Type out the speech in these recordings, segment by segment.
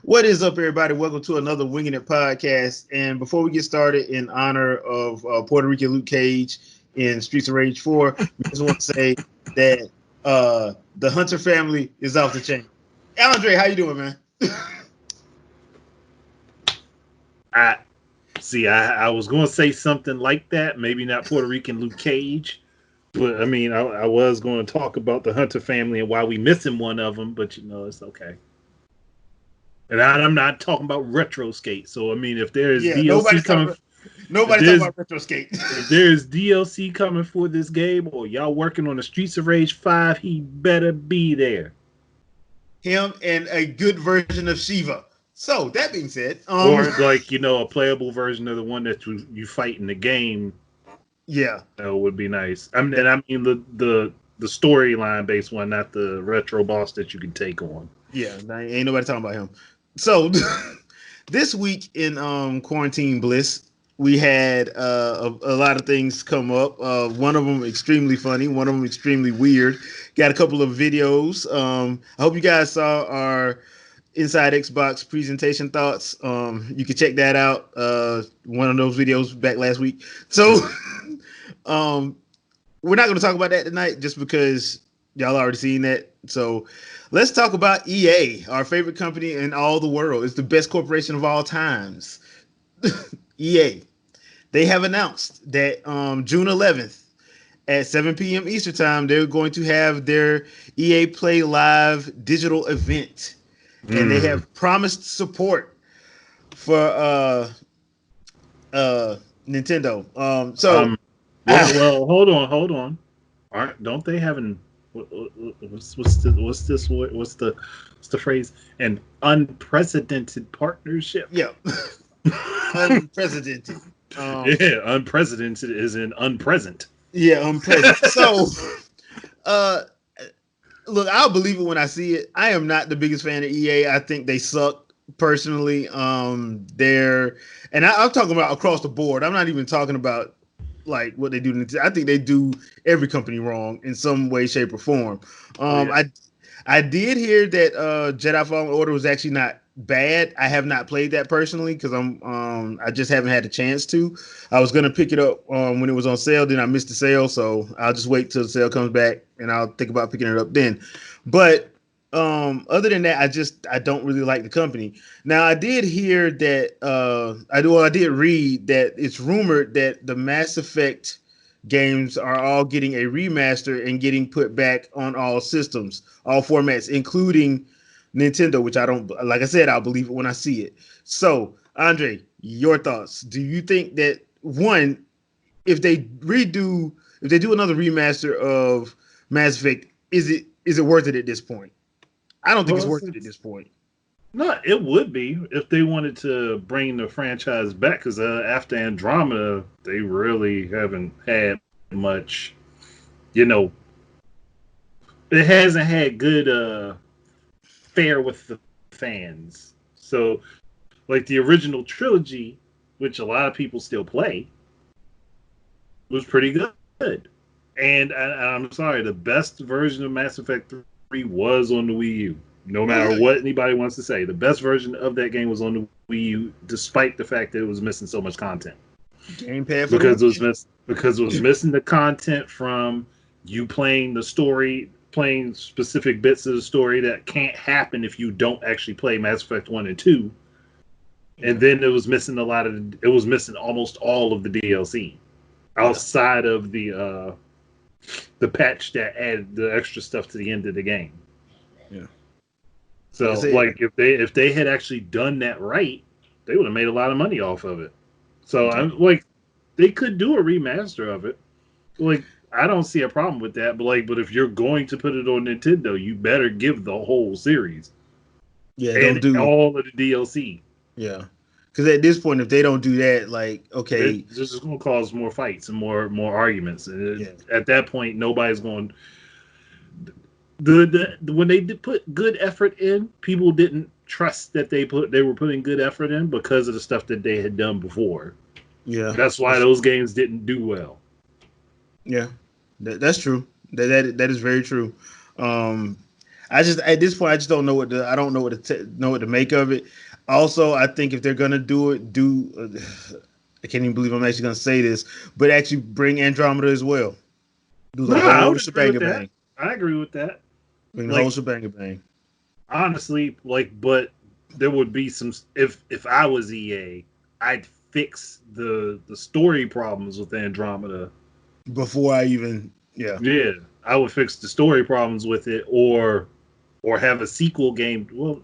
What is up, everybody? Welcome to another Wingin' It podcast. And before we get started, in honor of Puerto Rican Luke Cage in Streets of Rage 4, we just want to say that the Hunter family is off the chain. Andre, how you doing, man? I see. I was going to say something like that. Maybe not Puerto Rican Luke Cage, but I mean, I was going to talk about the Hunter family and why we missing one of them. But it's okay. And I'm not talking about retro skate. So I mean, if there's Yeah, DLC coming, nobody's talking about retro skate. if there's DLC coming for this game, or y'all working on the Streets of Rage 5, he better be there. Him and a good version of Shiva. So that being said, or like a playable version of the one that you fight in the game. Yeah, would be nice. I mean the storyline based one, not the retro boss that you can take on. Yeah, ain't nobody talking about him. So this week in Quarantine Bliss, we had a lot of things come up. One of them extremely funny, one of them extremely weird. Got a couple of videos. I hope you guys saw our Inside Xbox presentation thoughts. You can check that out. One of those videos back last week. So we're not going to talk about that tonight just because y'all already seen that. So let's talk about EA, our favorite company in all the world. It's the best corporation of all times. EA. They have announced that June 11th at 7 p.m. Eastern time, they're going to have their EA Play Live digital event. And they have promised support for Nintendo. Well, hold on. Don't they have what's the phrase? An unprecedented partnership? Yeah. Unprecedented. Unprecedented is in unpresent. Yeah, unpresent. So look, I'll believe it when I see it. I am not the biggest fan of EA. I think they suck personally. I'm talking about across the board. I'm not even talking about like what they do. I think they do every company wrong in some way, shape, or form. I did hear that Jedi Fallen Order was actually not bad. I have not played that personally because I just haven't had the chance to. I was gonna pick it up when it was on sale, then I missed the sale, so I'll just wait till the sale comes back and I'll think about picking it up then. But other than that, I don't really like the company. Now I did hear that I did read that it's rumored that the Mass Effect games are all getting a remaster and getting put back on all systems, all formats, including Nintendo, which I don't, like I said, I'll believe it when I see it. So, Andre, your thoughts. Do you think that, one, if they do another remaster of Mass Effect, is it worth it at this point? I don't think it's worth it at this point. No, it would be if they wanted to bring the franchise back, because after Andromeda, they really haven't had much, it hasn't had good fare with the fans. So, like the original trilogy, which a lot of people still play, was pretty good. And I'm sorry, the best version of Mass Effect 3 was on the Wii U. No matter what anybody wants to say, the best version of that game was on the Wii U, despite the fact that it was missing so much content. Gamepad because it was missing the content from you playing the story, playing specific bits of the story that can't happen if you don't actually play Mass Effect 1 and 2. And then it was missing almost all of the DLC outside of the patch that added the extra stuff to the end of the game. Yeah. So, like, if they had actually done that right, they would have made a lot of money off of it. So, I'm like, they could do a remaster of it. Like, I don't see a problem with that. But if you're going to put it on Nintendo, you better give the whole series. Yeah, and don't do all of the DLC. Yeah, because at this point, if they don't do that, like, okay, this is going to cause more fights and more arguments. And at that point, nobody's going. When they did put good effort in, people didn't trust that they were putting good effort in because of the stuff that they had done before. Yeah, that's why those games didn't do well. Yeah, that's true. That is very true. I I just at this point I just don't know I don't know know what to make of it. Also, I think if they're gonna do it, I can't even believe I'm actually gonna say this, but actually bring Andromeda as well. Do the No, I whole would agree shebang with that. bang. I agree with that. Bring the whole Like shebang bang. honestly, like, but there would be some if I was EA, I'd fix the story problems with Andromeda. Before I even Yeah, I would fix the story problems with it, or have a sequel game. Well,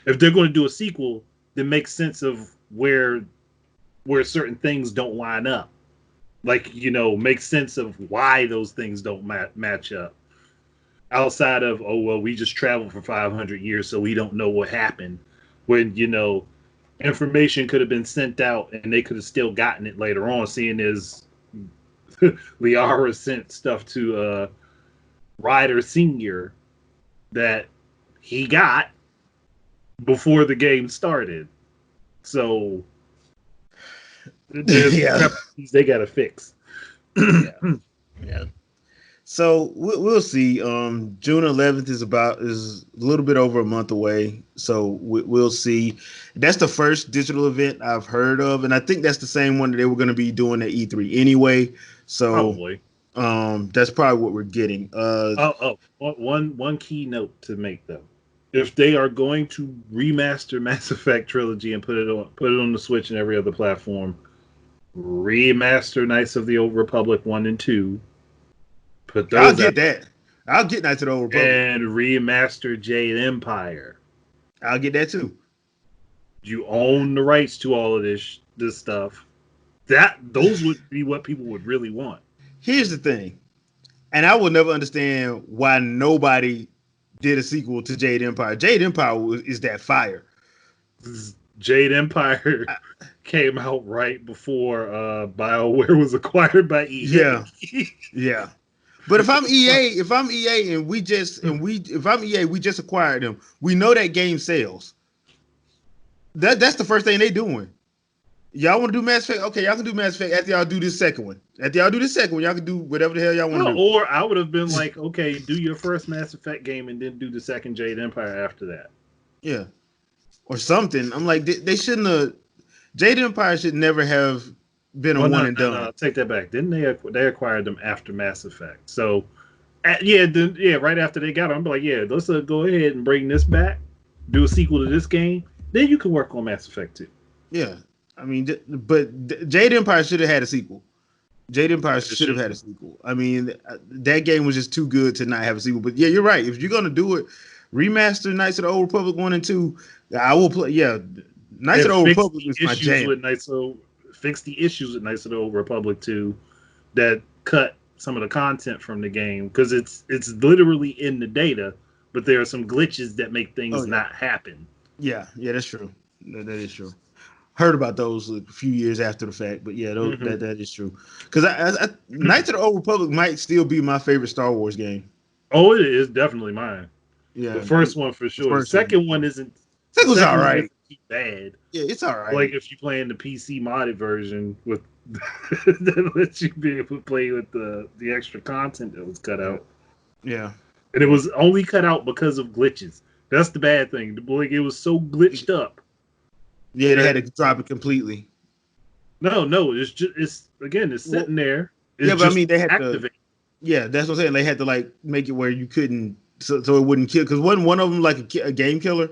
if they're going to do a sequel, then make sense of where certain things don't line up. Like, make sense of why those things don't match up. Outside of, oh well, we just traveled for 500 years, so we don't know what happened. When information could have been sent out, and they could have still gotten it later on. Seeing as Liara sent stuff to Ryder Senior that he got before the game started. So there's yeah. they got to fix. Yeah. Yeah. So we'll see. June 11th is a little bit over a month away. So we'll see. That's the first digital event I've heard of, and I think that's the same one that they were going to be doing at E3 anyway. So Probably. that's probably what we're getting. One key note to make though. If they are going to remaster Mass Effect trilogy and put it on the Switch and every other platform, remaster Knights of the Old Republic 1 and 2. Put those I'll get that. I'll get Knights of the Old Republic. And remaster Jade Empire. I'll get that too. You own the rights to all of this stuff. Those would be what people would really want. Here's the thing, and I will never understand why nobody did a sequel to Jade Empire. Jade Empire is that fire. Jade Empire came out right before BioWare was acquired by EA. Yeah, yeah. But if I'm EA, and if I'm EA, we just acquired them. We know that game sells. That's the first thing they doing. Y'all want to do Mass Effect? Okay, y'all can do Mass Effect after y'all do this second one. After y'all do this second one, y'all can do whatever the hell y'all want to do. Or I would have been like, okay, do your first Mass Effect game and then do the second Jade Empire after that. Yeah. Or something. I'm like, they shouldn't have. Jade Empire should never have been a one and done. No, take that back. Didn't they acquired them after Mass Effect? So, right after they got them, I'm like, yeah, let's go ahead and bring this back, do a sequel to this game. Then you can work on Mass Effect 2. Yeah. I mean, but Jade Empire should have had a sequel. Jade Empire should have had a sequel. I mean, that game was just too good to not have a sequel. But yeah, you're right. If you're gonna do it, remaster Knights of the Old Republic 1 and 2, I will play. Yeah, Knights of the Old Republic is my jam. Fix the issues with Knights of the Old Republic 2 that cut some of the content from the game, because it's literally in the data, but there are some glitches that make things not happen. Yeah, that's true. That is true. Heard about those a few years after the fact, but yeah, that is true. Because Knights of the Old Republic might still be my favorite Star Wars game. Oh, it is definitely mine. Yeah, the first one for sure. The second one isn't. Second one's all right. Bad. Yeah, it's all right. Like if you play in the PC modded version with that lets you be able to play with the extra content that was cut out. Yeah, and it was only cut out because of glitches. That's the bad thing. Like it was so glitched up. Yeah, they had to drop it completely. No, it's sitting there. It's but I mean they had activate. to. Yeah, that's what I'm saying. They had to like make it where you couldn't, so it wouldn't kill. Because wasn't one of them like a game killer?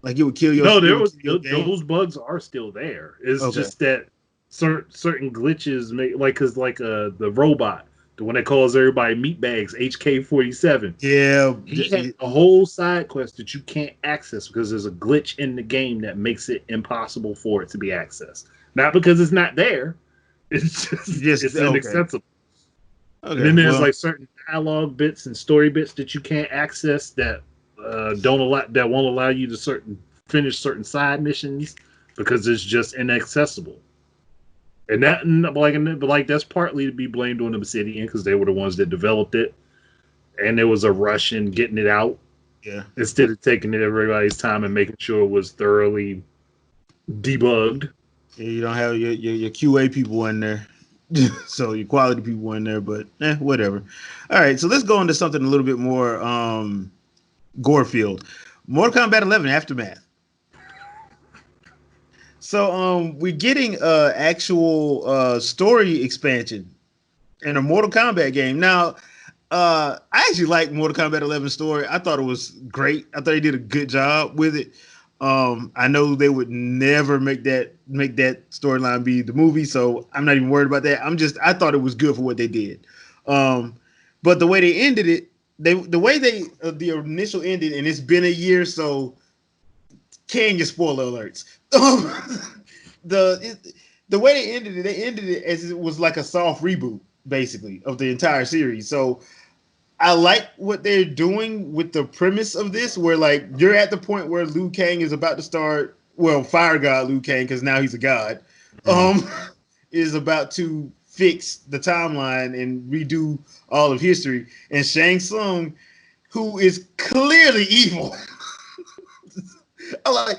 Like it would kill your. No, those bugs are still there. It's just that certain glitches make the robot, the one that calls everybody meatbags, HK-47. Yeah, he had a whole side quest that you can't access because there's a glitch in the game that makes it impossible for it to be accessed. Not because it's not there, it's just it's inaccessible. Okay, and then there's certain dialogue bits and story bits that you can't access that won't allow you to finish certain side missions because it's just inaccessible. And that's partly to be blamed on Obsidian because they were the ones that developed it, and there was a rush in getting it out. Yeah. Instead of taking everybody's time and making sure it was thoroughly debugged. Yeah, you don't have your QA people in there. So your quality people in there, but whatever. All right, so let's go into something a little bit more Gorefield. Mortal Kombat 11 Aftermath. So we're getting actual story expansion in a Mortal Kombat game. Now, I actually like Mortal Kombat 11 story. I thought it was great. I thought they did a good job with it. I know they would never make that storyline be the movie, so I'm not even worried about that. I thought it was good for what they did. But the way they ended it, the initial ending, and it's been a year, so can you spoiler alerts? The way they ended it as it was like a soft reboot, basically, of the entire series. So I like what they're doing with the premise of this, where like you're at the point where Liu Kang is about to start. Well, Fire God Liu Kang, because now he's a god, is about to fix the timeline and redo all of history. And Shang Tsung, who is clearly evil, I'm like,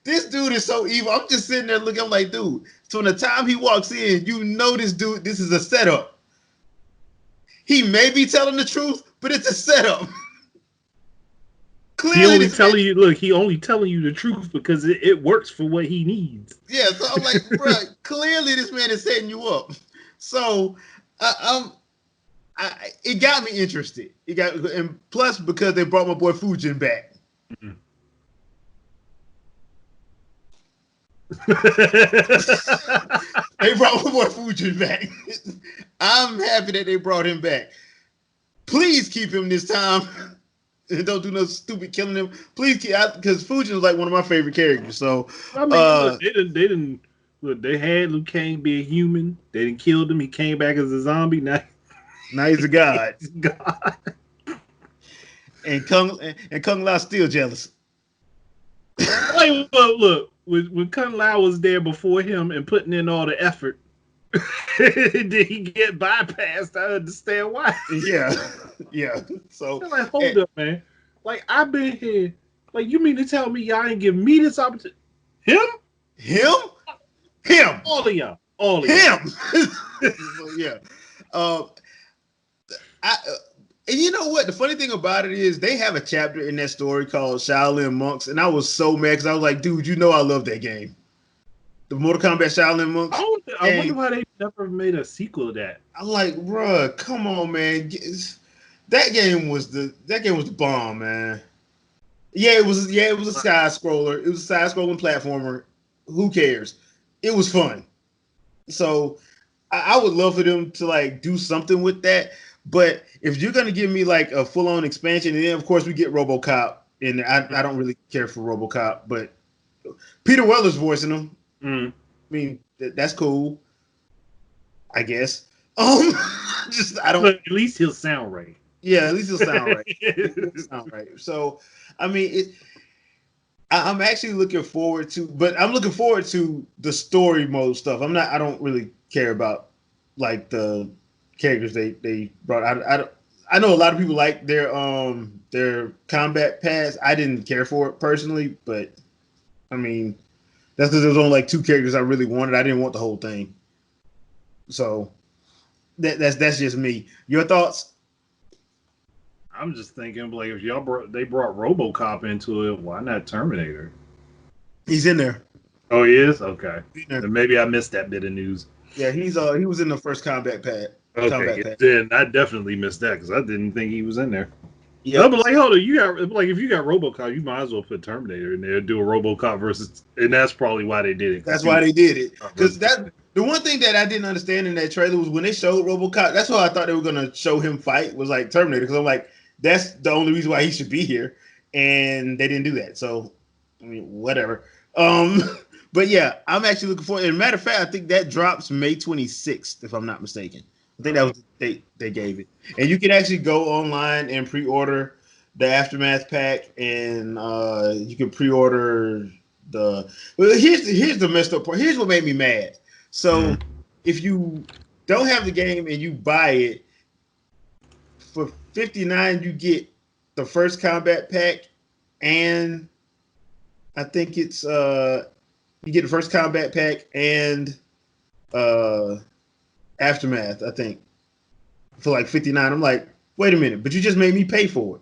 this dude is so evil. I'm just sitting there looking. I'm like, dude. So from the time he walks in, you know this dude. This is a setup. He may be telling the truth, but it's a setup. Clearly, he only telling you. Look, he only telling you the truth because it works for what he needs. Yeah, so I'm like, bro, clearly this man is setting you up. So, it got me interested. And plus because they brought my boy Fujin back. Mm-hmm. They brought my boy Fujin back. I'm happy that they brought him back. Please keep him this time. And don't do no stupid killing him. Please keep, because Fujin is like one of my favorite characters. So I mean, look, they had Liu Kang be a human. They didn't kill him. He came back as a zombie. Now he's a god. He's a god. And Kung Lao still jealous. Like, look, when Kung Lao was there before him and putting in all the effort, did he get bypassed? I understand why. Yeah. So I'm like, hold up, man. Like, I've been here. Like, you mean to tell me y'all ain't give me this opportunity? Him? All of y'all. Him. Yeah. And you know what? The funny thing about it is they have a chapter in that story called Shaolin Monks, and I was so mad because I was like, dude, you know I love that game. The Mortal Kombat Shaolin Monks. I wonder why they never made a sequel to that. I'm like, bruh, come on, man. That game was the bomb, man. It was a side scroller. It was a side scrolling platformer. Who cares? It was fun. So I would love for them to like do something with that. But if you're gonna give me like a full on expansion, and then of course we get RoboCop, and I don't really care for RoboCop, but Peter Weller's voicing him. I mean, that's cool, I guess. I don't. But at least he'll sound right. Yeah, at least he'll sound right. So, I mean, I'm actually looking forward to, but I'm looking forward to the story mode stuff. I don't really care about like the characters they brought. I know a lot of people like their combat pass. I didn't care for it personally, but I mean, that's because there was only like 2 characters I really wanted. I didn't want the whole thing. So that's just me. Your thoughts? I'm just thinking, like, if they brought RoboCop into it, why not Terminator? He's in there. Oh, he is? Okay. Then maybe I missed that bit of news. Yeah, he was in the first combat pad. Okay, then I definitely missed that because I didn't think he was in there. Yeah, no, but like, hold on, if you got RoboCop, you might as well put Terminator in there, do a RoboCop versus, and that's probably why they did it. That's why they did it, because the one thing that I didn't understand in that trailer was when they showed RoboCop. That's why I thought they were gonna show him fight was like Terminator, because I'm like, that's the only reason why he should be here, and they didn't do that. So, I mean, whatever. But yeah, I'm actually looking forward. As a matter of fact, I think that drops May 26th, if I'm not mistaken. I think that was the date they gave it. And you can actually go online and pre-order the Aftermath pack, and you can pre-order the. Well, here's the messed up part. Here's what made me mad. So if you don't have the game and you buy it for $59, you get the first combat pack, and I think it's you get the first combat pack and Aftermath, I think, for like $59. I'm like, wait a minute, but you just made me pay for it.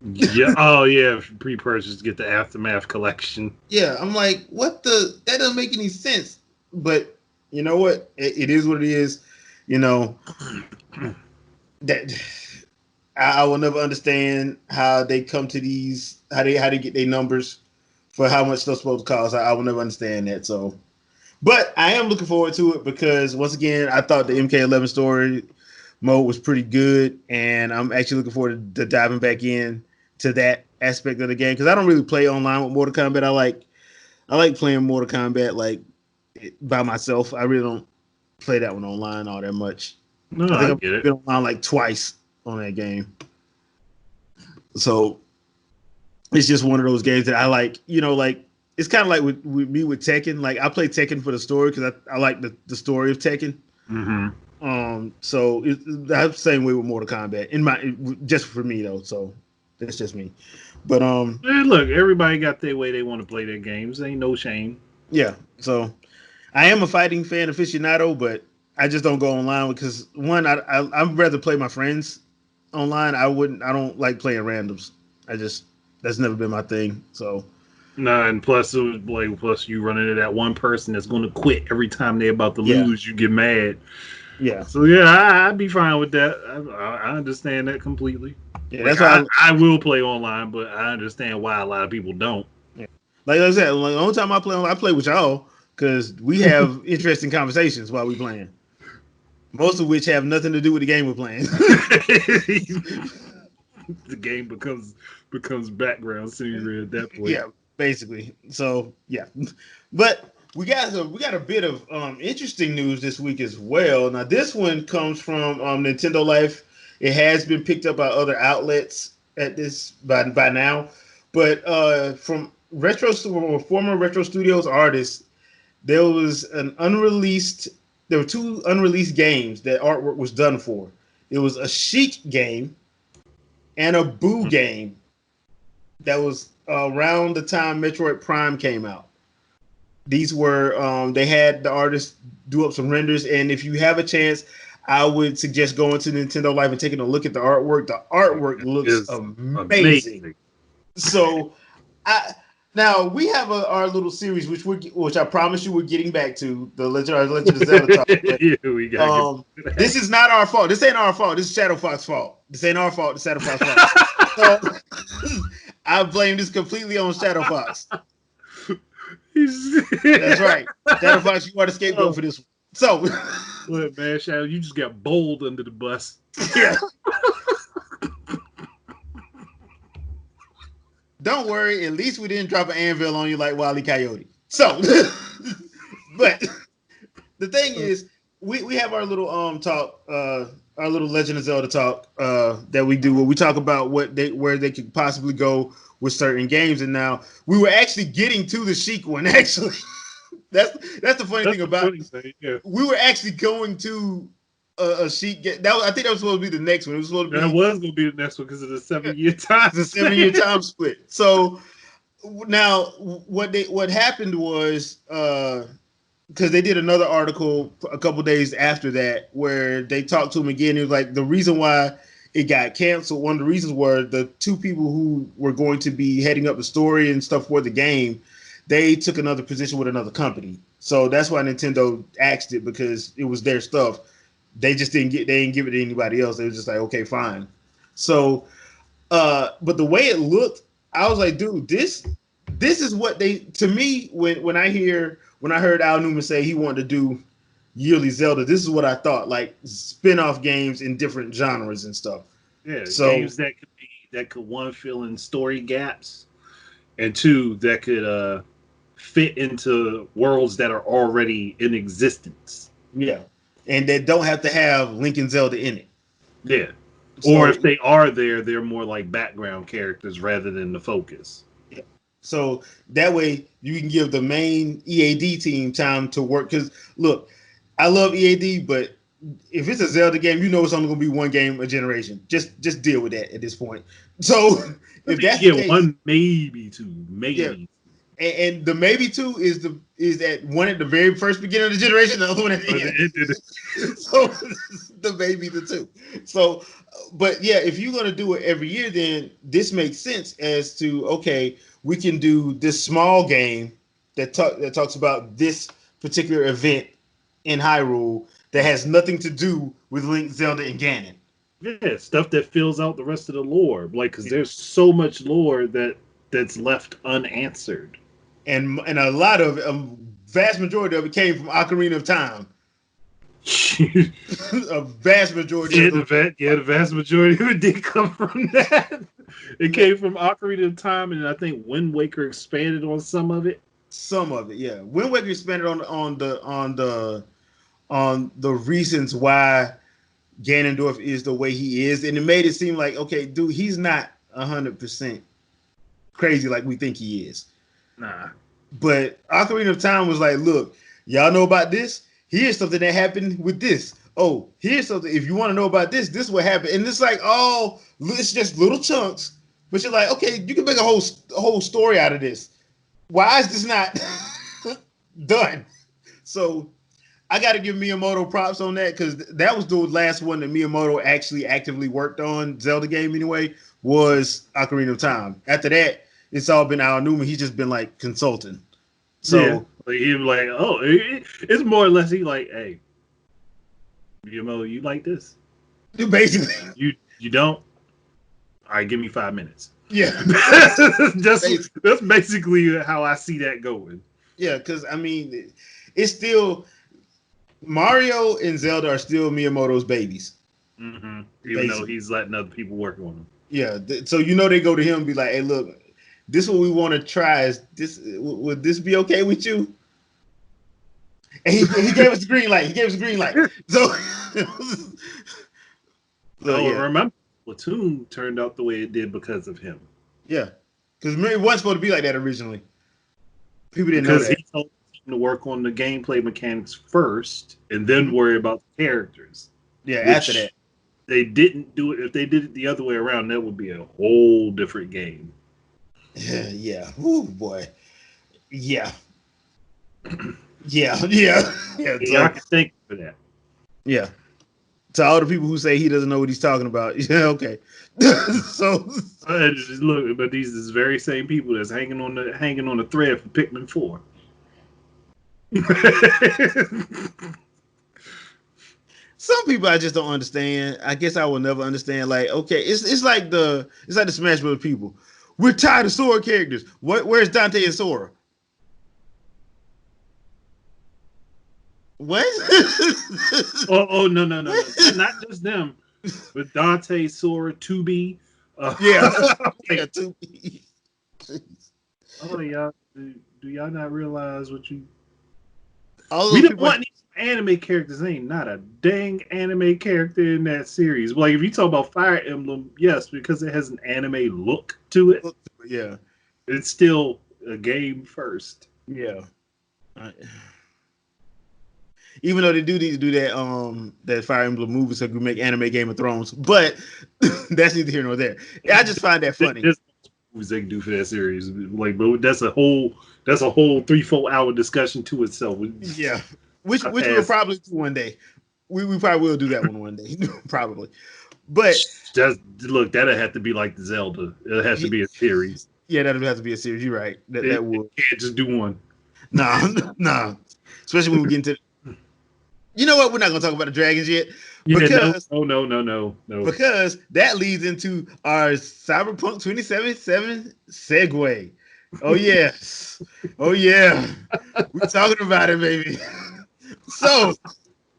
Yeah. Oh yeah. Pre-purchase, get the Aftermath collection. Yeah, I'm like, what the? That doesn't make any sense. But you know what? It is what it is. You know that I will never understand how they come to these, how they get their numbers for how much stuff's supposed to cost. I will never understand that. So, but I am looking forward to it because once again, I thought the MK11 story mode was pretty good, and I'm actually looking forward to diving back in to that aspect of the game because I don't really play online with Mortal Kombat. I like playing Mortal Kombat like by myself. I really don't play that one online all that much. No, I think I I've get it. been online like twice on that game. So it's just one of those games that I like. Like it's kind of like with me with Tekken. Like I play Tekken for the story because I like the story of Tekken. Mm-hmm. So that's the same way with Mortal Kombat. Just for me though. So that's just me. But And look, everybody got their way they want to play their games. Ain't no shame. yeah. So I am a fighting fan aficionado, but I just don't go online because one, I'd rather play my friends online. I don't like playing randoms. That's never been my thing. So Nah, and plus it was like plus you run into that one person that's going to quit every time they're about to yeah, lose. You get mad. yeah, So yeah, I'd be fine with that. I understand that completely. yeah. Like That's why. I will play online, but I understand why a lot of people don't. Yeah. Like I said, like, the only time I play online, I play with y'all because we have interesting conversations while we playing. Most of which have nothing to do with the game we're playing. The game becomes background scenery at that point. Yeah, basically. So yeah, but we got a bit of interesting news this week as well. Now this one comes from Nintendo Life. It has been picked up by other outlets at this by now, but from former Retro Studios artists, there was an unreleased. There were two unreleased games that artwork was done for. It was a Chic game and a Boo game that was around the time Metroid Prime came out. These were they had the artists do up some renders, and if you have a chance, I would suggest going to Nintendo Live and taking a look at the artwork. The artwork looks Is amazing. amazing. So, I now we have our little series, which I promise you we're getting back to the Legend of Zelda talk. But Yeah, we gotta get this is not our fault. This ain't our fault. This is Shadow Fox's fault. This ain't our fault. It's Shadow Fox's fault. So I blame this completely on Shadow Fox. That's right. Shadow Fox, you are the scapegoat for this one. So, look, man, Shadow, you just got bowled under the bus. yeah. Don't worry. At least we didn't drop an anvil on you like Wile E. Coyote. So, but the thing is, we have our little talk, our little Legend of Zelda talk that we do where we talk about where they could possibly go with certain games. And now we were actually getting to the Sheik one. Actually, that's the funny thing about it. Yeah. We were actually going to a Sheik game. I think that was supposed to be the next one. It was supposed to be That was going to be the next one because of the 7-year time. the 7-year time split. So now what happened was because they did another article a couple days after that where they talked to him again. It was like the reason why it got canceled. One of the reasons were the two people who were going to be heading up the story and stuff for the game. They took another position with another company, so that's why Nintendo axed it because it was their stuff. They just didn't give it to anybody else. They was just like, okay, fine. So, but the way it looked, I was like, dude, this is what they to me when I heard Al Newman say he wanted to do yearly Zelda, this is what I thought, like spin-off games in different genres and stuff. Yeah, So games that could one fill in story gaps, and two that could fit into worlds that are already in existence. yeah, and they don't have to have Link and Zelda in it. Yeah, So, or if they are there, they're more like background characters rather than the focus. yeah. So that way you can give the main EAD team time to work. Because look, I love EAD, but if it's a Zelda game, you know it's only going to be one game a generation. Just deal with that at this point. So if that's the case, one, maybe two, maybe. yeah. And the maybe two is that one at the very first beginning of the generation, the other one at the end. So the maybe the two. So, but yeah, if you're gonna do it every year, then this makes sense as to okay, we can do this small game that talks about this particular event in Hyrule that has nothing to do with Link, Zelda, and Ganon. Yeah, stuff that fills out the rest of the lore, like because there's so much lore that's left unanswered, and a lot of vast majority of it came from Ocarina of Time. A vast majority. The vast majority of it did come from that. It came from Ocarina of Time, and I think Wind Waker expanded on some of it. Some of it, yeah. Wind Waker expanded on the reasons why Ganondorf is the way he is, and it made it seem like, okay, dude, he's not 100% crazy like we think he is. Nah. But Ocarina of Time was like, look, y'all know about this? Here's something that happened with this. Oh, here's something. If you want to know about this, this is what happened. And it's like, oh, it's just little chunks. But you're like, okay, you can make a whole story out of this. Why is this not done? So I got to give Miyamoto props on that because that was the last one that Miyamoto actually actively worked on, Zelda game anyway, was Ocarina of Time. After that, it's all been Al Newman. He's just been like consulting. So yeah, like he was like, oh, it's more or less he like, hey, Miyamoto, you like this? Basically, you don't. All right, give me 5 minutes. Yeah, that's basically how I see that going. Yeah, because I mean, it's still Mario and Zelda are still Miyamoto's babies. Mm-hmm. Even though he's letting other people work on them. Yeah, so they go to him and be like, "Hey, look, this is what we want to try. Is this would this be okay with you?" And he gave us the green light. So, remember, Splatoon turned out the way it did because of him. Yeah, because it wasn't supposed to be like that originally. People didn't know that. He told him to work on the gameplay mechanics first, and then worry about the characters. Yeah, after that. They didn't do it. If they did it the other way around, that would be a whole different game. Yeah. Oh boy. Yeah. Yeah. I can thank you for that. Yeah. To all the people who say he doesn't know what he's talking about. Yeah. Okay. So look, but these is very same people that's hanging on the thread for Pikmin 4. Some people I just don't understand. I guess I will never understand. Like, okay, it's like the Smash Bros. People. We're tired of Sora characters. Where's Dante and Sora? What? oh no, not just them, but Dante, Sora, 2B. Yeah, 2B. Oh y'all, do y'all not realize what you? We don't want these anime characters. Ain't not a dang anime character in that series. Like if you talk about Fire Emblem, yes, because it has an anime look to it. Yeah, it's still a game first. Yeah. Even though they do need to do that Fire Emblem movie so we make anime Game of Thrones, but that's neither here nor there. I just find that funny. There's movies they can do for that series, like, but that's a whole 3-4 hour discussion to itself. Yeah, which we'll probably do one day. We probably will do that one day, probably. But that'll have to be like the Zelda. It'll have to be a series. Yeah, that'll have to be a series. You're right. That would. Can't just do one. Nah. Especially when we get into. You know what? We're not going to talk about the dragons yet. Because, no. Because that leads into our Cyberpunk 2077 segue. Oh, yes. Oh, yeah. We're talking about it, baby. So,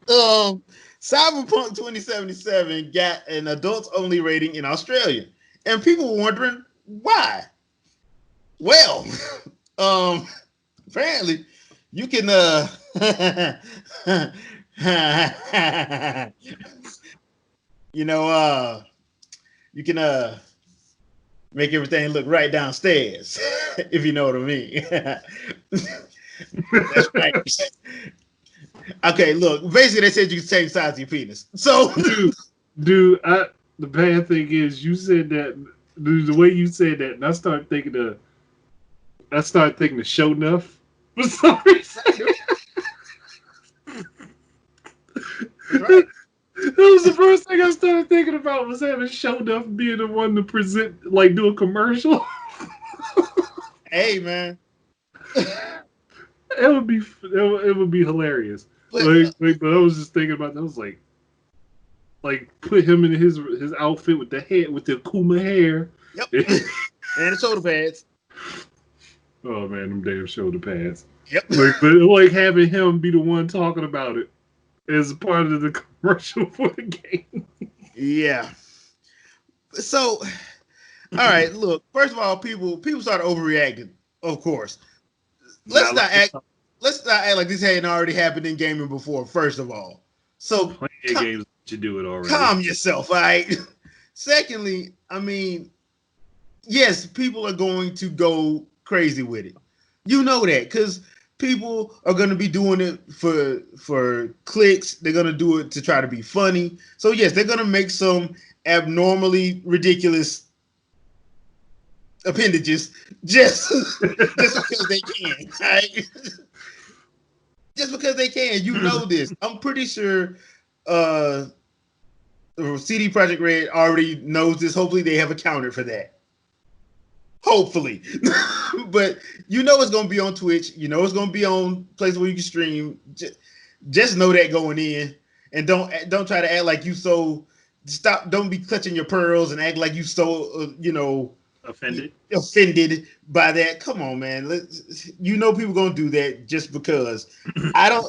Cyberpunk 2077 got an adults-only rating in Australia. And people were wondering why. Well, apparently, you can... you can make everything look right downstairs, if you know what I mean. That's right. Okay, look, basically they said you can change the size of your penis. So dude, the bad thing is you said that, dude, the way you said that, and I started thinking of I started thinking of Show Enough for some reason. That's right. That was the first thing I started thinking about was having Show Enough being the one to present, like, do a commercial. Hey, man. It would be hilarious. But But I was just thinking about that. I was like put him in his outfit with the hair, with the Akuma hair. yep. And the shoulder pads. Oh man, them damn shoulder pads. Yep. But like having him be the one talking about it as part of the commercial for the game. Yeah. So, all right. Look. First of all, people started overreacting. Of course. Let's not act like this hadn't already happened in gaming before. First of all, so Plenty of games to do it already. calm yourself, all right? Secondly, I mean, yes, people are going to go crazy with it. You know that because people are going to be doing it for clicks. They're going to do it to try to be funny. So yes, they're going to make some abnormally ridiculous appendages just because they can. Right? Just because they can. You know this. I'm pretty sure CD Projekt Red already knows this. Hopefully they have accounted for that. Hopefully. But you know it's going to be on Twitch. You know it's going to be on places where you can stream. Just know that going in. And don't try to act like you so... Don't be clutching your pearls and act like you so, offended by that. Come on, man. People gonna do that just because. I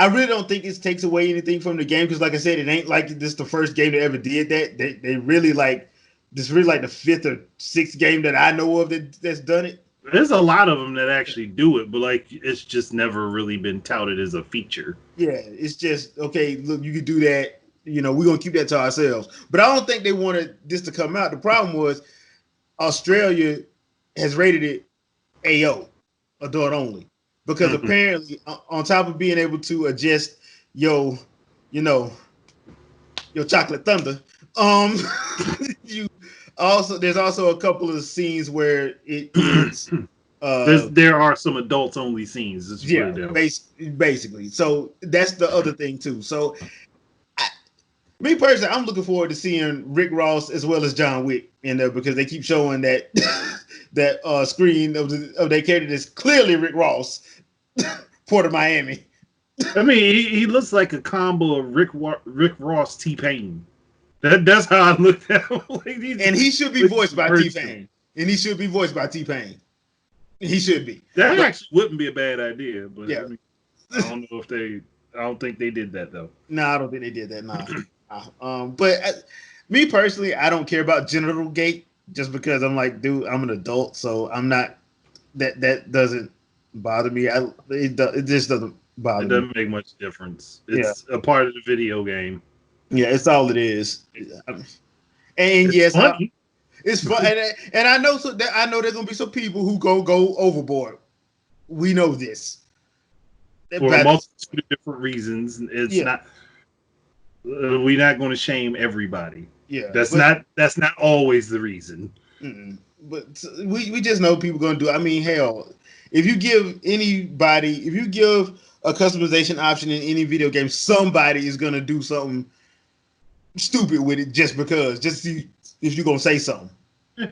really don't think it takes away anything from the game because, like I said, it ain't like this the first game that ever did that. They really this is really like the fifth or sixth game that I know of that's done it. There's a lot of them that actually do it, but like it's just never really been touted as a feature. Yeah, it's just okay. Look, you can do that. We're gonna keep that to ourselves. But I don't think they wanted this to come out. The problem was Australia has rated it AO, adult only, because apparently, on top of being able to adjust your chocolate thunder, there's also a couple of scenes where it is. There are some adults only scenes. Yeah, basically. So that's the other thing too. So. Me personally, I'm looking forward to seeing Rick Ross as well as John Wick in there because they keep showing that screen of their character that's clearly Rick Ross, Port of Miami. I mean, he looks like a combo of Rick Ross, T-Pain. That's how I looked at him. And he should be voiced by T-Pain. He should be. That actually wouldn't be a bad idea, but yeah. I don't know if I don't think they did that though. No, I don't think they did that. Nah. But me personally, I don't care about genital gate just because I'm like, dude, I'm an adult, so I'm not. That doesn't bother me. It just doesn't bother me. It doesn't make much difference. It's a part of the video game. Yeah, it's all it is. And it's funny. It's fun, and I know I know there's gonna be some people who go overboard. We know this for a multitude of different reasons. It's not. We're not going to shame everybody. Yeah, that's not always the reason. But we just know people going to do it. I mean, hell, if you give a customization option in any video game, somebody is going to do something stupid with it just see if you're going to say something. Yeah.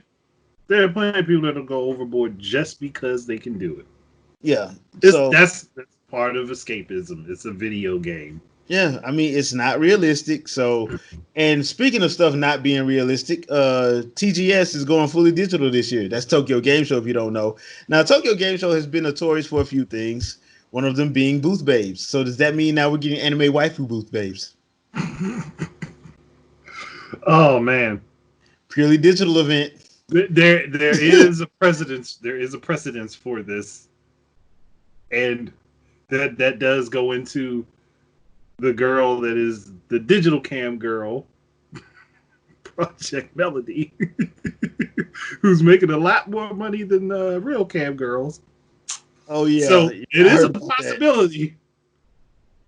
There are plenty of people that'll go overboard just because they can do it. Yeah, that's part of escapism. It's a video game. Yeah, I mean, it's not realistic. So, and speaking of stuff not being realistic, TGS is going fully digital this year. That's Tokyo Game Show, if you don't know. Now, Tokyo Game Show has been notorious for a few things, one of them being booth babes. So does that mean now we're getting anime waifu booth babes? Oh, man. Purely digital event. There is a precedence. There is a precedence for this. And that does go into the girl that is the digital cam girl, Project Melody, who's making a lot more money than real cam girls. Oh yeah, so it is a possibility.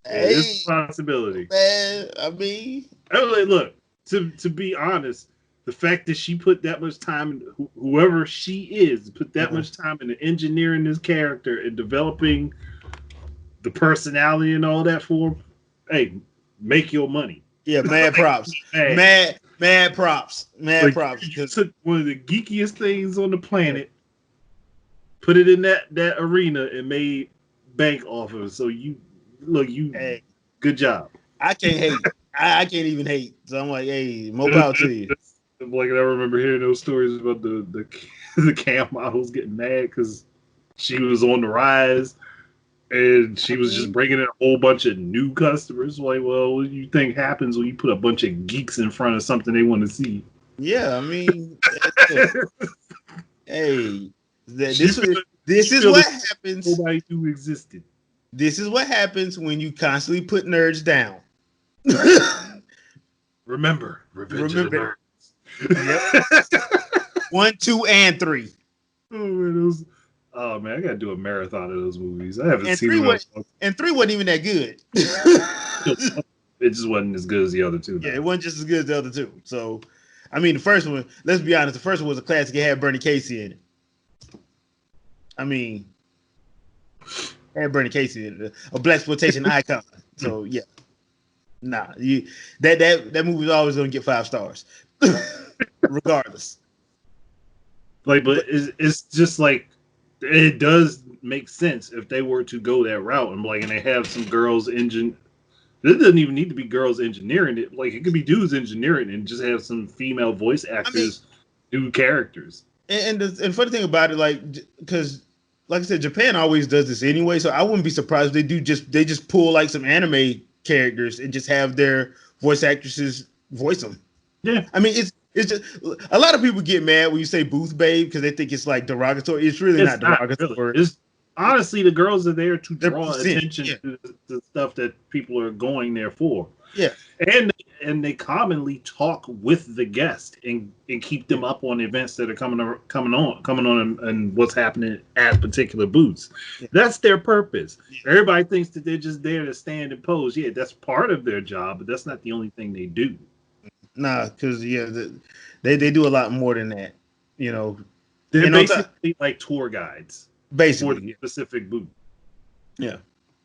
Hey, it is a possibility. Man, I mean, look, to be honest, the fact that she put that much time, whoever she is, put that much time into engineering this character and developing the personality and all that for him, hey, make your money. Yeah, mad props. Mad props. Mad props. You took one of the geekiest things on the planet, put it in that arena, and made bank off of it. So hey, good job. I can't hate. I can't even hate. So I'm like, hey, more power to you. Like, I remember hearing those stories about the cam models getting mad because she was on the rise and she was just bringing in a whole bunch of new customers. Like, well, what do you think happens when you put a bunch of geeks in front of something they want to see? Yeah, I mean, hey, this is what happens. Nobody knew existed. This is what happens when you constantly put nerds down. Remember, Revenge of the Nerds. Yep. 1, 2, and 3. Oh man, I gotta do a marathon of those movies. I haven't seen them. And 3 wasn't even that good. It just wasn't as good as the other two. Yeah, it wasn't just as good as the other two. So, I mean, the first one, let's be honest, the first one was a classic. It had Bernie Casey in it. I mean, it had Bernie Casey in it, a blaxploitation icon. So yeah. Nah, that movie was always gonna get 5 stars. Regardless. Like, but it's just like it does make sense if they were to go that route and they have some girls engine. It doesn't even need to be girls engineering it. Like, it could be dudes engineering and just have some female voice actors do characters. And the funny thing about it, like, because like I said, Japan always does this anyway, so I wouldn't be surprised if they just pull like some anime characters and just have their voice actresses voice them. Yeah, I mean, it's just a lot of people get mad when you say booth babe because they think it's like derogatory. It's really not derogatory. Really. It's honestly, the girls are there to draw attention to the stuff that people are going there for. Yeah, and they commonly talk with the guest and keep them up on events that are coming on and what's happening at particular booths. Yeah. That's their purpose. Yeah. Everybody thinks that they're just there to stand and pose. Yeah, that's part of their job, but that's not the only thing they do. Nah, because they do a lot more than that. You know, they're basically like tour guides, basically for the specific booth. Yeah.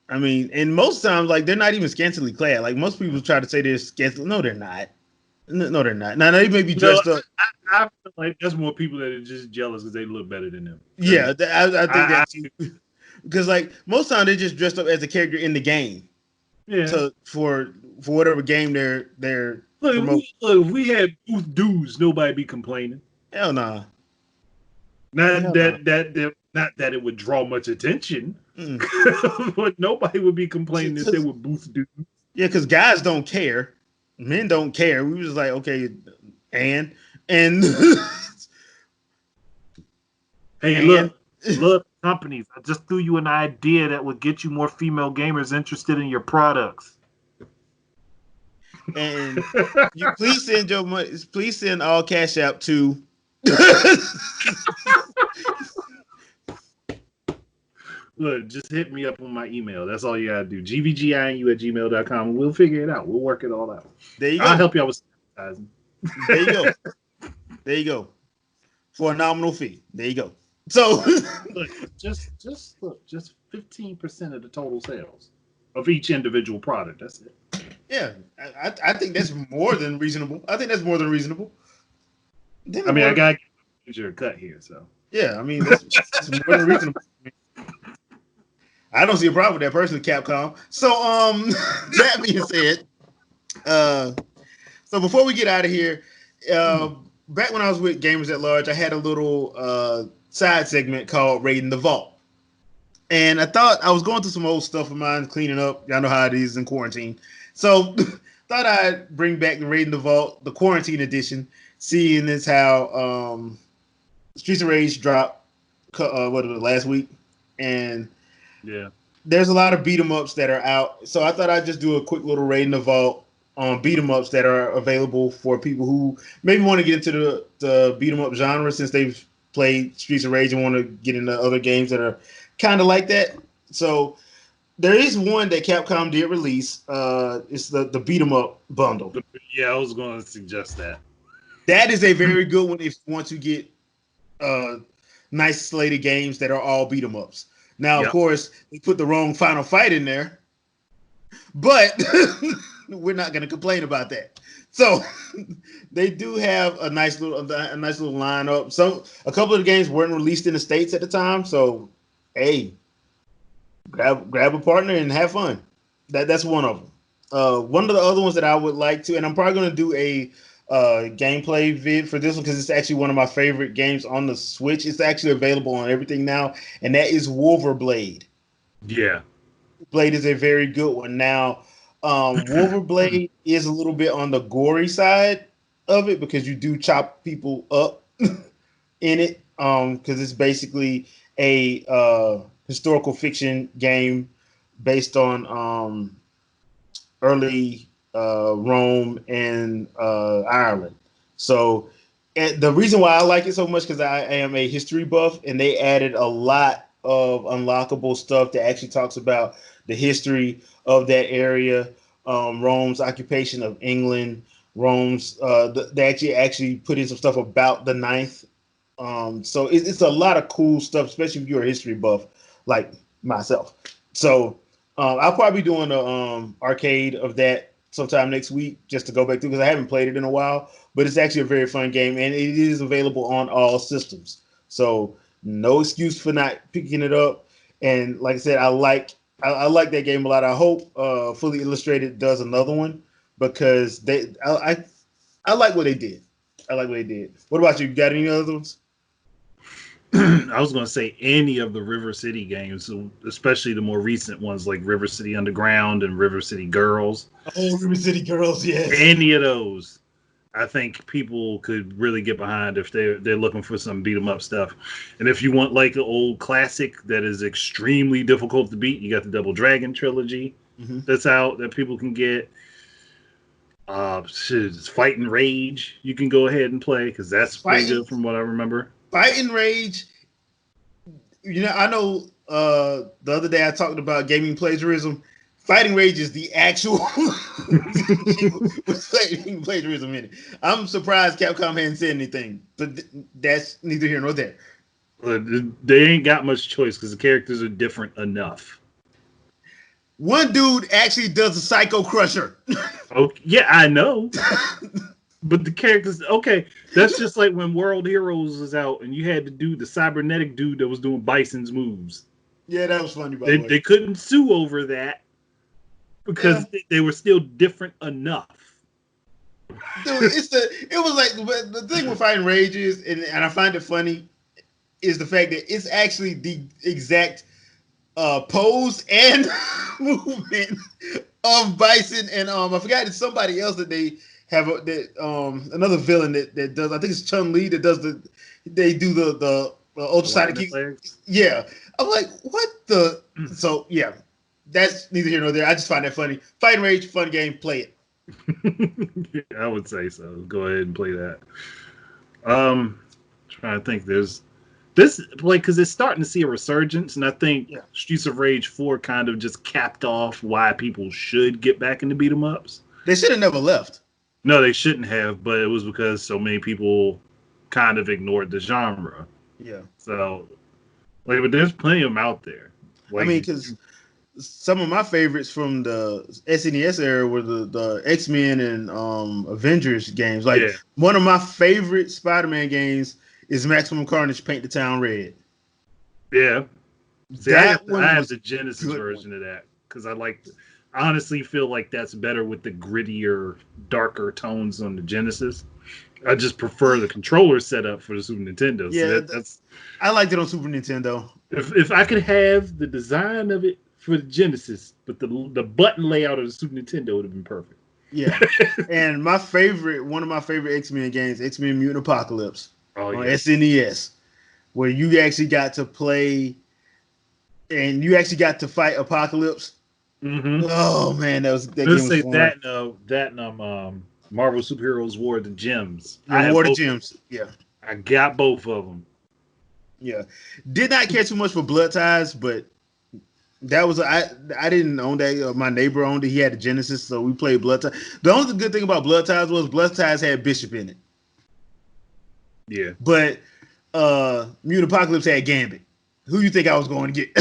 I mean, and most times, like, they're not even scantily clad. Like, most people try to say they're scantily. No, they're not. No, they're not. Now, they may be dressed up. I feel like there's more people that are just jealous because they look better than them. Yeah, I think that too. Because, like, most times they're just dressed up as a character in the game. Yeah. So, for whatever game they're look, if we had booth dudes, nobody be complaining. Hell nah. Not that it would draw much attention, but nobody would be complaining if they were booth dudes. Yeah, because guys don't care, men don't care. We was just like, okay, and hey, look, companies. I just threw you an idea that would get you more female gamers interested in your products. And you please send your money. Please send all Cash App to. Look, just hit me up on my email. That's all you gotta do. gvginu@gmail.com. We'll figure it out. We'll work it all out. There you go. I'll help you out with advertising. There you go. There you go. For a nominal fee. There you go. So look, just 15% of the total sales of each individual product. That's it. Yeah, I think that's more than reasonable. I think that's more than reasonable. I mean, I gotta get your cut here, so yeah. I mean, that's more than reasonable. I don't see a problem with that personally, Capcom. So, that being said, so before we get out of here, back when I was with Gamers at Large, I had a little side segment called Raiding the Vault. And I thought I was going through some old stuff of mine, cleaning up. Y'all know how it is in quarantine. So, thought I'd bring back the Raiding the Vault, the quarantine edition, seeing as how Streets of Rage dropped last week. And yeah, there's a lot of beat 'em ups that are out. So I thought I'd just do a quick little Raiding the Vault on beat 'em ups that are available for people who maybe want to get into the beat 'em up genre since they've played Streets of Rage and want to get into other games that are kind of like that. So there is one that Capcom did release. It's the beat 'em up bundle. Yeah, I was going to suggest that. That is a very good one if you want to get nice slated games that are all beat 'em ups. Now, of course, they put the wrong Final Fight in there, but we're not going to complain about that. So they do have a nice little lineup. A couple of the games weren't released in the States at the time, so hey, grab a partner and have fun. That's one of them. One of the other ones that I would like to, and I'm probably going to do a gameplay vid for this one because it's actually one of my favorite games on the Switch. It's actually available on everything now, and that is Wolverblade. Yeah, Blade is a very good one. Now, Wolverblade is a little bit on the gory side of it because you do chop people up in it. Because it's basically a historical fiction game based on early Rome and Ireland. So, and the reason why I like it so much because I am a history buff, and they added a lot of unlockable stuff that actually talks about the history of that area, Rome's occupation of England, Rome's. They actually put in some stuff about the ninth. So it's a lot of cool stuff, especially if you're a history buff like myself. So I'll probably be doing a arcade of that sometime next week just to go back through because I haven't played it in a while. But it's actually a very fun game, and it is available on all systems. So no excuse for not picking it up. And like I said, I like that game a lot. I hope Fully Illustrated does another one because I like what they did. I like what they did. What about you? You got any other ones? I was going to say any of the River City games, especially the more recent ones like River City Underground and River City Girls. Oh, River City Girls, yes. Any of those, I think people could really get behind if they're looking for some beat 'em up stuff. And if you want like an old classic that is extremely difficult to beat, you got the Double Dragon trilogy that's out that people can get. Fight and Rage, you can go ahead and play because that's pretty good from what I remember. Fight and Rage. You know, I know the other day I talked about gaming plagiarism. Fighting Rage is the actual plagiarism in it. I'm surprised Capcom hadn't said anything, but that's neither here nor there. They ain't got much choice because the characters are different enough. One dude actually does a Psycho Crusher. Oh, yeah, I know. But the characters, okay, that's just like when World Heroes was out and you had to do the cybernetic dude that was doing Bison's moves. Yeah, that was funny. By the way, they couldn't sue over that because they were still different enough. Dude, it was like the thing with Fighting Rage is, and I find it funny, is the fact that it's actually the exact pose and movement of Bison, and I forgot it's somebody else that they have another villain that does. I think it's Chun-Li that does they do the ultrasonic kicks. Yeah, I'm like, what the? So yeah, that's neither here nor there. I just find that funny. Fighting Rage, fun game, play it. Yeah, I would say so. Go ahead and play that. Trying to think. There's this because it's starting to see a resurgence, and I think Streets of Rage 4 kind of just capped off why people should get back into beat 'em ups. They should have never left. No, they shouldn't have, but it was because so many people kind of ignored the genre. Yeah. So, but there's plenty of them out there. I mean, because some of my favorites from the SNES era were the X-Men and Avengers games. One of my favorite Spider-Man games is Maximum Carnage Paint the Town Red. Yeah. See, I have the Genesis version of that because I honestly feel like that's better with the grittier, darker tones on the Genesis. I just prefer the controller setup for the Super Nintendo. Yeah, so I liked it on Super Nintendo. If I could have the design of it for the Genesis, but the button layout of the Super Nintendo would have been perfect. Yeah, and one of my favorite X-Men games, X-Men Mutant Apocalypse on SNES, where you actually got to play and you actually got to fight Apocalypse. Mm-hmm. Oh man, that game was fun. That Marvel Superheroes War of the Gems. Yeah, War of the Gems. Yeah, I got both of them. Yeah, did not care too much for Blood Ties, but that was I didn't own that. My neighbor owned it. He had a Genesis, so we played Blood Ties. The only good thing about Blood Ties was Blood Ties had Bishop in it. Yeah. But Mutant Apocalypse had Gambit. Who you think I was going to get?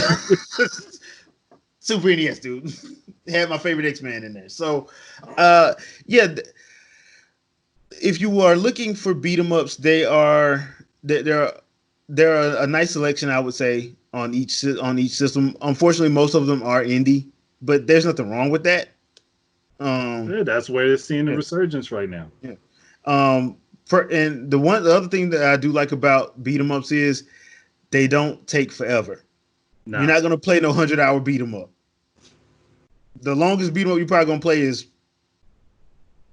Super NES, dude. Had my favorite X-Man in there. So, yeah, if you are looking for beat 'em ups, there are a nice selection, I would say, on each system. Unfortunately, most of them are indie, but there's nothing wrong with that. Yeah, that's where they're seeing the Yeah, resurgence right now. yeah. Um, and the other thing that I do like about beat 'em ups is they don't take forever. You're Nah. not gonna play no 100-hour beat 'em up. The longest beat 'em up you're probably gonna play is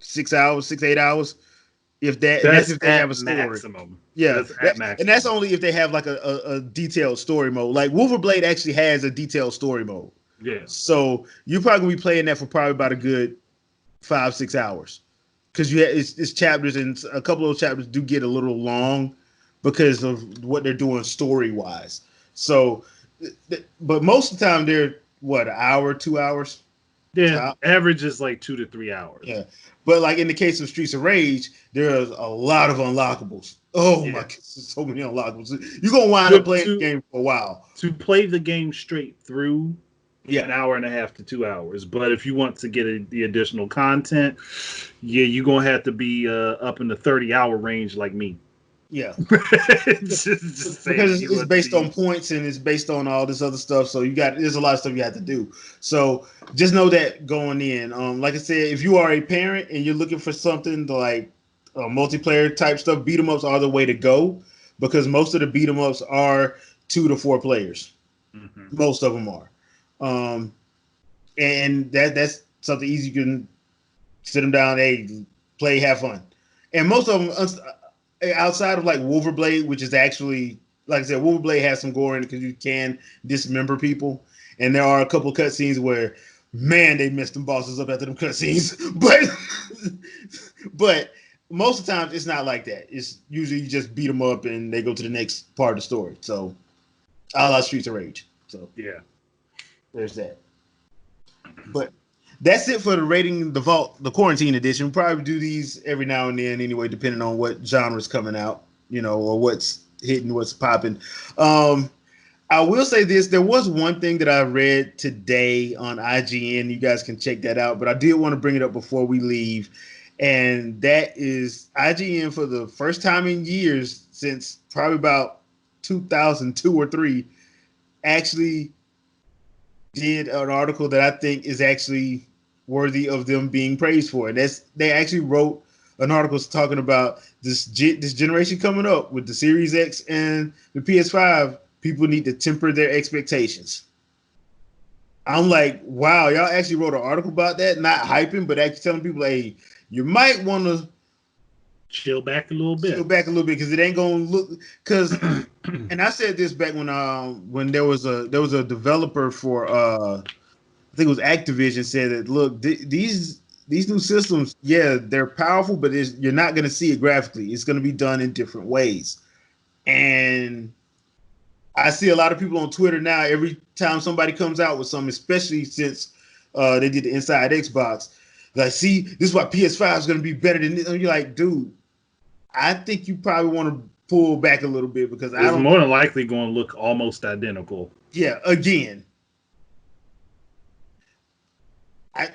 6 hours, 8 hours, if that, and that's That's if they have at a story. maximum. Yeah, That's at and maximum. that's only if they have like a detailed story mode. Like Wolverblade actually has a detailed story mode, Yeah. so you're probably gonna be playing that for probably about a good 5 6 hours because it's chapters, and a couple of those chapters do get a little long because of what they're doing story wise. So, but most of the time they're what, an hour, 2 hours. Yeah. Top. Average is like 2 to 3 hours. Yeah, but like in the case of Streets of Rage, there's a lot of unlockables. Oh my Yeah. god, so many unlockables. You're gonna wind up To, playing the to game for a while. to play the game straight through, an Yeah, hour and a half to 2 hours. But if you want to get the additional content, yeah, you're gonna have to be up in the 30-hour range like me. yeah. Just saying, Because you it's want to based be. on points and it's based on all this other stuff. So there's a lot of stuff you have to do. So just know that going in. Like I said, if you are a parent and you're looking for something like multiplayer type stuff, beat 'em ups are the way to go because most of the beat 'em ups are 2 to 4 players. Mhm. Most of them are. Um, and that's something easy. You can sit them down, hey, play, have fun. And most of them, outside of like Wolverblade, which is actually, like I said, Wolverblade has some gore in it because you can dismember people, and there are a couple of cutscenes where, man, they messed them bosses up after them cutscenes. But most of the times it's not like that. It's usually you just beat them up and they go to the next part of the story. So, a la Streets of Rage. So Yeah. there's that. But that's it for the rating the vault, the quarantine edition. We'll probably do these every now and then anyway, depending on what genre's coming out, or what's hitting, what's popping. Um, I will say this: there was one thing that I read today on IGN. You guys can check that out, but I did want to bring it up before we leave, and that is IGN for the first time in years, since probably about 2002 or three, actually did an article that I think is actually worthy of them being praised for. And they actually wrote an article talking about this generation coming up with the Series X and the PS5. People need to temper their expectations. I'm like, wow, y'all actually wrote an article about that, not hyping, but actually telling people, hey, you might want to Chill back a little chill bit. back a little bit because it ain't gonna look because. And I said this back when there was a developer for I think it was Activision said that look, these new systems, yeah, they're powerful, but you're not going to see it graphically. It's going to be done in different ways. And I see a lot of people on Twitter now. Every time somebody comes out with something, especially since they did the Inside Xbox, like, see, this is why PS5 is going to be better than this. And you're like, dude, I think you probably want to pull back a little bit because I It's don't more think, than likely going to look almost identical. yeah, again, I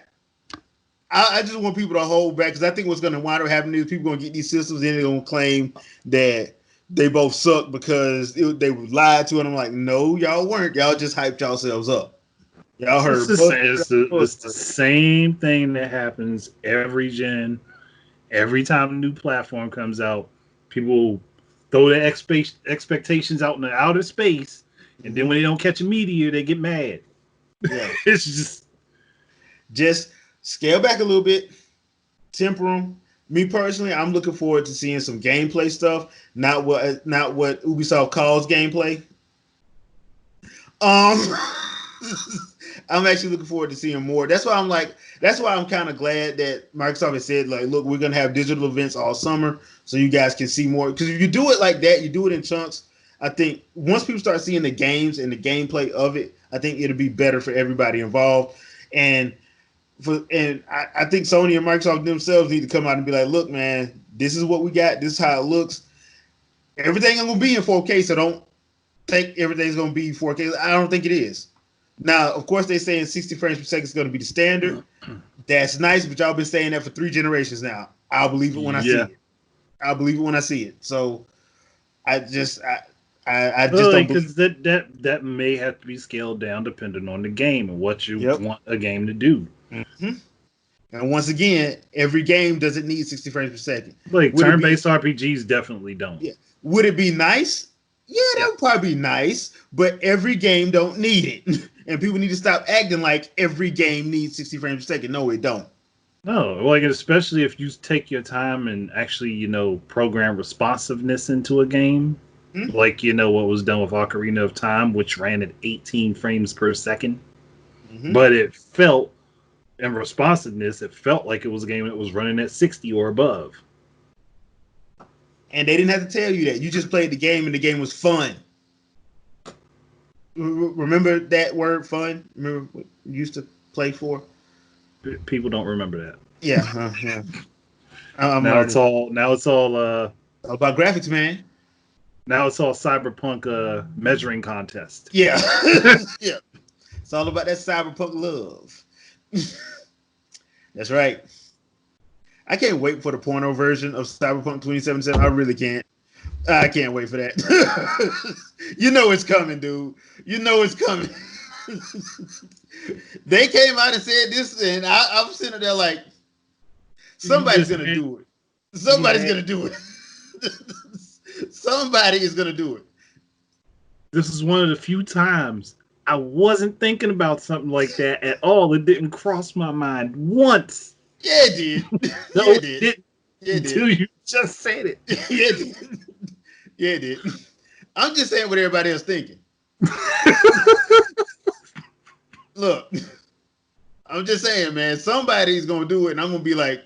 I just want people to hold back because I think what's going to wind up happening is people going to get these systems and they're going to claim that they both suck because they were lied to. And I'm like, no, y'all weren't. Y'all just hyped yourselves up. Y'all It's heard the buzz. same. It's the same thing that happens every gen. Every time a new platform comes out, people throw their expectations out in the outer space, and then when they don't catch a meteor, they get mad. Yeah. It's Just scale back a little bit, temper them. Me personally, I'm looking forward to seeing some gameplay stuff, not what Ubisoft calls gameplay. Um, I'm actually looking forward to seeing more. That's why I'm like, that's why I'm kind of glad that Microsoft has said, like, look, we're gonna have digital events all summer, so you guys can see more. Because if you do it like that, you do it in chunks. I think once people start seeing the games and the gameplay of it, I think it'll be better for everybody involved. And I think Sony and Microsoft themselves need to come out and be like, look, man, this is what we got. This is how it looks. Everything ain't gonna be in 4K, so don't think everything's gonna be 4K. I don't think it is. Now, of course, they saying 60 frames per second is gonna be the standard. That's nice, but y'all been saying that for 3 generations now. I'll believe it when I see Yeah. it. I'll believe it when I see it. So I just don't believe. Because that may have to be scaled down depending on the game and what you Yep. want a game to do. Mm-hmm. And once again, every game doesn't need 60 frames per second. Like Would it be? turn-based RPGs definitely don't. Yeah. Would it be nice? Yeah, that would probably be nice. But every game don't need it, and people need to stop acting like every game needs 60 frames per second. No, it don't. No, like especially if you take your time and actually, program responsiveness into a game. Hmm? Like, what was done with Ocarina of Time, which ran at 18 frames per second. Mm-hmm. But it felt, in responsiveness, it felt like it was a game that was running at 60 or above. And they didn't have to tell you that. You just played the game, and the game was fun. Remember that word, fun? Remember what you used to play for? People don't remember that. Yeah, yeah. Now it's all about graphics, man. Now it's all cyberpunk measuring contest. Yeah. Yeah. It's all about that cyberpunk love. That's right. I can't wait for the porno version of Cyberpunk 2077. I really can't. I can't wait for that. You know it's coming, dude. You know it's coming. They came out and said this, and I'm sitting there like, somebody's going to do it. Somebody's going to do it. Somebody is going to do it. This is one of the few times I wasn't thinking about something like that at all. It didn't cross my mind once. Yeah, it did. No, yeah, it did. Yeah, it did. Until you just said it. Yeah, it did. Yeah, it did. I'm just saying what everybody else thinking. Look, I'm just saying, man, somebody's gonna do it, and I'm gonna be like,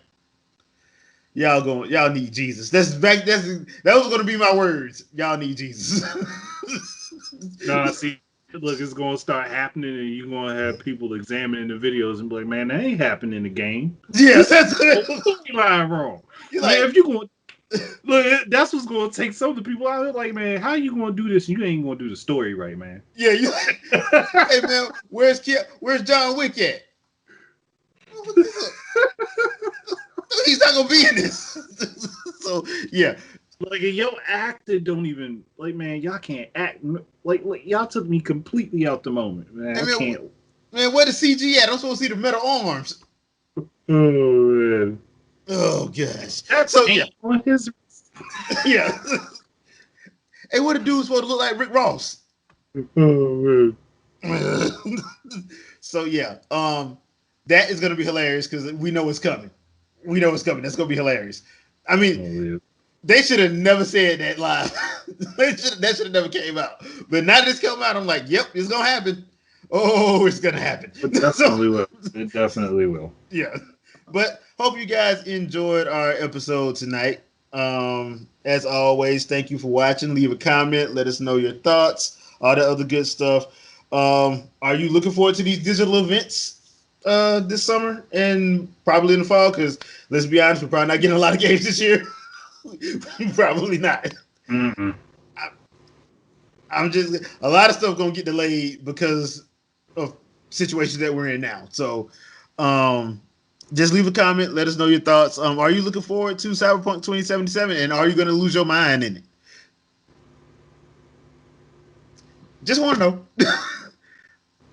y'all need Jesus. That was gonna be my words. Y'all need Jesus. No, see, look, it's gonna start happening, and you're gonna have people examining the videos and be like, "Man, that ain't happening in the game." Yeah, that's line wrong. You're man, like, if you going look, that's what's gonna take some of the people out. Like, man, how you gonna do this? And you ain't gonna do the story right, man. Yeah, you like, hey man, where's John Wick at? He's not gonna be in this. So yeah. Like your actor don't even man, y'all can't act like y'all took me completely out the moment, man. I can't. Man, where the CG at? I'm supposed to see the metal arms. Oh man. Oh gosh. So yeah. On his yeah. Hey, what the dude's supposed to look like Rick Ross? Oh man. So yeah, that is gonna be hilarious because we know it's coming. We know it's coming. That's gonna be hilarious. I mean, they should have never said that live. That should have never came out. But now that it's come out, I'm like, yep, it's gonna happen. Oh, it's gonna happen. It definitely will. It definitely will. Yeah. But hope you guys enjoyed our episode tonight. As always, thank you for watching. Leave a comment. Let us know your thoughts. All the other good stuff. Are you looking forward to these digital events this summer and probably in the fall? Because let's be honest, we're probably not getting a lot of games this year. Probably not. Mm-hmm. I'm just a lot of stuff gonna get delayed because of situations that we're in now. So, just leave a comment. Let us know your thoughts. Are you looking forward to Cyberpunk 2077, and are you gonna lose your mind in it? Just want to know.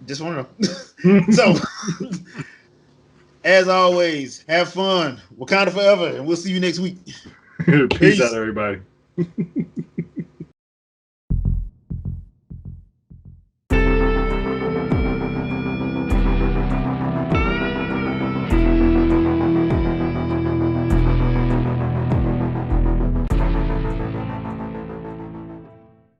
Just want to know. So, as always, have fun. Wakanda forever, and we'll see you next week. Peace out, everybody.